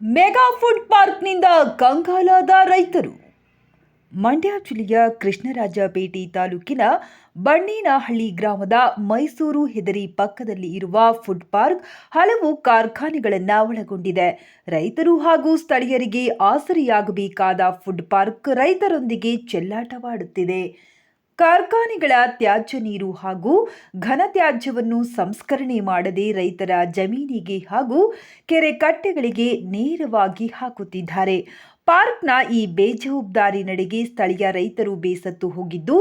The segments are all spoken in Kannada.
ಮೆಗಾ ಫುಡ್ ಪಾರ್ಕ್ನಿಂದ ಕಂಗಾಲಾದ ರೈತರು. ಮಂಡ್ಯ ಜಿಲ್ಲೆಯ ಕೃಷ್ಣರಾಜಪೇಟೆ ತಾಲೂಕಿನ ಬಣ್ಣೇನಹಳ್ಳಿ ಗ್ರಾಮದ ಮೈಸೂರು ಹೆದರಿ ಪಕ್ಕದಲ್ಲಿ ಇರುವ ಫುಡ್ ಪಾರ್ಕ್ ಹಲವು ಕಾರ್ಖಾನೆಗಳನ್ನು ಒಳಗೊಂಡಿದೆ. ರೈತರು ಹಾಗೂ ಸ್ಥಳೀಯರಿಗೆ ಆಸರೆಯಾಗಬೇಕಾದ ಫುಡ್ ಪಾರ್ಕ್ ರೈತರೊಂದಿಗೆ ಚೆಲ್ಲಾಟವಾಡುತ್ತಿದೆ. ಕಾರ್ಖಾನೆಗಳ ತ್ಯಾಜ್ಯ ನೀರು ಹಾಗೂ ಘನತ್ಯಾಜ್ಯವನ್ನು ಸಂಸ್ಕರಣೆ ಮಾಡದೆ ರೈತರ ಜಮೀನಿಗೆ ಹಾಗೂ ಕೆರೆ ಕಟ್ಟೆಗಳಿಗೆ ನೇರವಾಗಿ ಹಾಕುತ್ತಿದ್ದಾರೆ. ಪಾರ್ಕ್ನ ಈ ಬೇಜವಾಬ್ದಾರಿ ನಡೆಗೆ ಸ್ಥಳೀಯ ರೈತರು ಬೇಸತ್ತು ಹೋಗಿದ್ದು,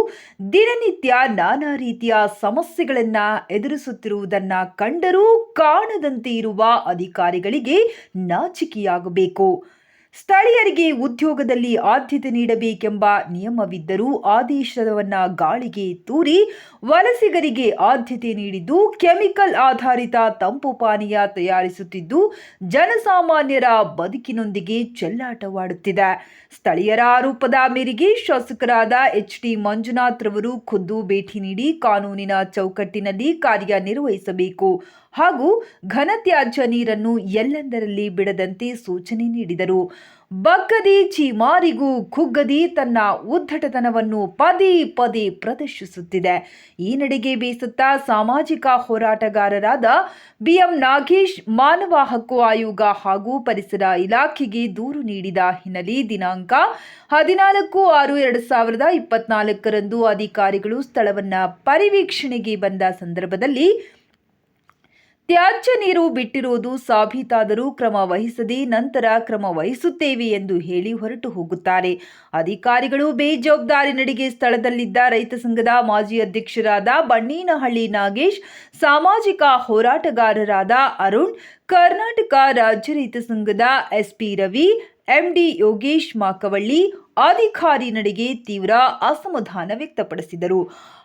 ದಿನನಿತ್ಯ ನಾನಾ ರೀತಿಯ ಸಮಸ್ಯೆಗಳನ್ನು ಎದುರಿಸುತ್ತಿರುವುದನ್ನು ಕಂಡರೂ ಕಾಣದಂತೆ ಇರುವ ಅಧಿಕಾರಿಗಳಿಗೆ ನಾಚಿಕೆಯಾಗಬೇಕು. ಸ್ಥಳೀಯರಿಗೆ ಉದ್ಯೋಗದಲ್ಲಿ ಆದ್ಯತೆ ನೀಡಬೇಕೆಂಬ ನಿಯಮವಿದ್ದರೂ ಆದೇಶವನ್ನ ಗಾಳಿಗೆ ತೂರಿ ವಲಸಿಗರಿಗೆ ಆದ್ಯತೆ ನೀಡಿದ್ದು, ಕೆಮಿಕಲ್ ಆಧಾರಿತ ತಂಪು ಪಾನೀಯ ತಯಾರಿಸುತ್ತಿದ್ದು ಜನಸಾಮಾನ್ಯರ ಬದುಕಿನೊಂದಿಗೆ ಚೆಲ್ಲಾಟವಾಡುತ್ತಿದೆ. ಸ್ಥಳೀಯರ ಆರೋಪದ ಮೇರೆಗೆ ಶಾಸಕರಾದ ಎಚ್.ಡಿ. ಮಂಜುನಾಥ್ ರವರು ಖುದ್ದು ಭೇಟಿ ನೀಡಿ ಕಾನೂನಿನ ಚೌಕಟ್ಟಿನಲ್ಲಿ ಕಾರ್ಯನಿರ್ವಹಿಸಬೇಕು ಹಾಗೂ ಘನತ್ಯಾಜ್ಯ ನೀರನ್ನು ಎಲ್ಲೆಂದರಲ್ಲಿ ಬಿಡದಂತೆ ಸೂಚನೆ ನೀಡಿದರು. ಬಗ್ಗದಿ ಚೀಮಾರಿಗೂ ಕುಗ್ಗದಿ ತನ್ನ ಉದ್ದಟತನವನ್ನು ಪದೇ ಪದೇ ಪ್ರದರ್ಶಿಸುತ್ತಿದೆ. ಈ ನಡೆಗೆ ಬೇಸತ್ತ ಸಾಮಾಜಿಕ ಹೋರಾಟಗಾರರಾದ ಬಿ.ಎಂ. ನಾಗೇಶ್ ಮಾನವ ಹಕ್ಕು ಆಯೋಗ ಹಾಗೂ ಪರಿಸರ ಇಲಾಖೆಗೆ ದೂರು ನೀಡಿದ ಹಿನ್ನೆಲೆ ದಿನಾಂಕ 14/6/2024 ಅಧಿಕಾರಿಗಳು ಸ್ಥಳವನ್ನು ಪರಿವೀಕ್ಷಣೆಗೆ ಬಂದ ಸಂದರ್ಭದಲ್ಲಿ ತ್ಯಾಜ್ಯ ನೀರು ಬಿಟ್ಟಿರುವುದು ಸಾಬೀತಾದರೂ ಕ್ರಮ ವಹಿಸದೆ ನಂತರ ಕ್ರಮ ವಹಿಸುತ್ತೇವೆ ಎಂದು ಹೇಳಿ ಹೊರಟು ಹೋಗುತ್ತಾರೆ. ಅಧಿಕಾರಿಗಳು ಬೇಜವಾಬ್ದಾರಿ ನಡೆಗೆ ಸ್ಥಳದಲ್ಲಿದ್ದ ರೈತ ಸಂಘದ ಮಾಜಿ ಅಧ್ಯಕ್ಷರಾದ ಬಣ್ಣೇನಹಳ್ಳಿ ನಾಗೇಶ್, ಸಾಮಾಜಿಕ ಹೋರಾಟಗಾರರಾದ ಅರುಣ್, ಕರ್ನಾಟಕ ರಾಜ್ಯ ರೈತ ಸಂಘದ ಎಸ್.ಪಿ. ರವಿ, ಎಂ.ಡಿ. ಯೋಗೇಶ್ ಮಾಕವಳ್ಳಿ ಅಧಿಕಾರಿ ನಡೆಗೆ ತೀವ್ರ ಅಸಮಾಧಾನ ವ್ಯಕ್ತಪಡಿಸಿದರು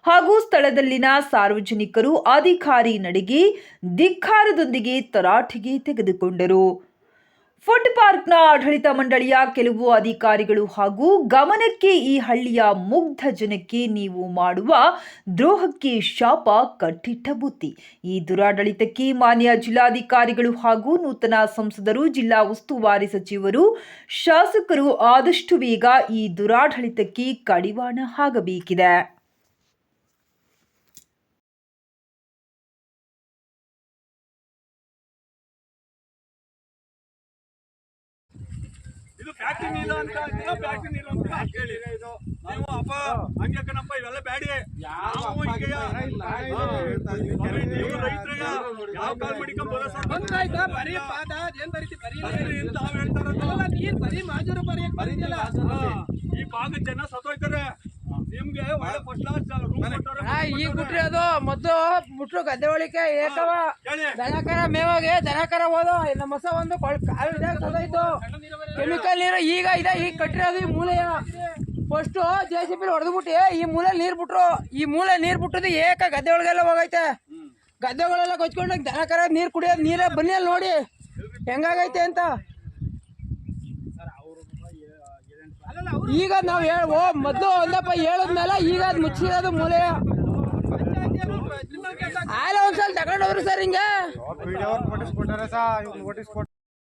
ಹಾಗೂ ಸ್ಥಳದಲ್ಲಿನ ಸಾರ್ವಜನಿಕರು ಅಧಿಕಾರಿ ನಡೆಗೆ ಧಿಕ್ಕಾರದೊಂದಿಗೆ ತರಾಟೆಗೆ ತೆಗೆದುಕೊಂಡರು. ಫುಡ್ ಪಾರ್ಕ್ನ ಆಡಳಿತ ಮಂಡಳಿಯ ಕೆಲವು ಅಧಿಕಾರಿಗಳು ಹಾಗೂ ಗಮನಕ್ಕೆ ಈ ಹಳ್ಳಿಯ ಮುಗ್ಧ ಜನಕ್ಕೆ ನೀವು ಮಾಡುವ ದ್ರೋಹಕ್ಕೆ ಶಾಪ ಕಟ್ಟಿಟ್ಟ ಬುತ್ತಿ. ಈ ದುರಾಡಳಿತಕ್ಕೆ ಮಾನ್ಯ ಜಿಲ್ಲಾಧಿಕಾರಿಗಳು ಹಾಗೂ ನೂತನ ಸಂಸದರು, ಜಿಲ್ಲಾ ಉಸ್ತುವಾರಿ ಸಚಿವರು, ಶಾಸಕರು ಆದಷ್ಟು ಬೇಗ ಈ ದುರಾಡಳಿತಕ್ಕೆ ಕಡಿವಾಣ ಹಾಕಬೇಕಿದೆ. ಇದು ಫ್ಯಾಕ್ಟ್ರಿ ನೀರು ಅಂತ ಫ್ಯಾಕ್ಟ್ರಿ ನೀರು ಅಂತ ಹೇಳಿ ನೀವು ಅಪ್ಪ ಹಂಗೆ ಕಣಪ್ಪ ಇವೆಲ್ಲ ಬ್ಯಾಡಿ ನೀವು ರೈತರಾಗ ಯಾವ ಕಾಲ್ ಮಡಿಕೊಂಬೋದ ಈ ಭಾಗದ ಜನ ಸತ್ತೋಯ್ತಾರೆ. ನಿಮ್ಗೆ ಒಳ್ಳೆ ಫಸ್ಟ್ ಕ್ಲಾಸ್ ಈಗ ಬಿಟ್ರಿ ಅದು ಮೊದ್ಲು ಬಿಟ್ರು ಗದ್ದೆ ಒಳಿಕೆ ಏಕವ ದನಕರ ಮೇವಾಗೆ ದನಕರ ಹೋದು ನಮ್ಮ ಹೊಸ ಒಂದು ಸದೈತು ಕೆಮಿಕಲ್ ನೀರು ಈಗ ಇದೆ. ಈಗ ಕಟ್ಟಿರೋದು ಈ ಮೂಲೆಯ ಫಸ್ಟ್ JCB ಹೊಡೆದ್ಬಿಟ್ಟು ಈ ಮೂಲೆ ನೀರ್ ಬಿಟ್ರು. ಈ ಮೂಲೆ ನೀರ್ ಬಿಟ್ಟದು ಏಕ ಗದ್ದೆ ಒಳಗೆಲ್ಲ ಹೋಗೈತೆ. ಗದ್ದೆಗಳೆಲ್ಲ ಕೊಚ್ಕೊಂಡು ದನಕರ ನೀರ್ ಕುಡಿಯೋದು ನೀರೇ ಬನ್ನಿ ಅಲ್ಲಿ ನೋಡಿ ಹೆಂಗಾಗೈತೆ ಅಂತ. ಈಗ ನಾವು ಮೊದ್ಲು ಒಂದಪ್ಪ ಹೇಳದ್ಮೇಲೆ ಈಗ ಅದು ಮುಚ್ಚಿರೋದು ಮೂಲೆಯ ಆಲ ಒಂದ್ಸಲ ತಗೊಂಡೋದ್ರು ಸರ್ ಹಿಂಗೆ.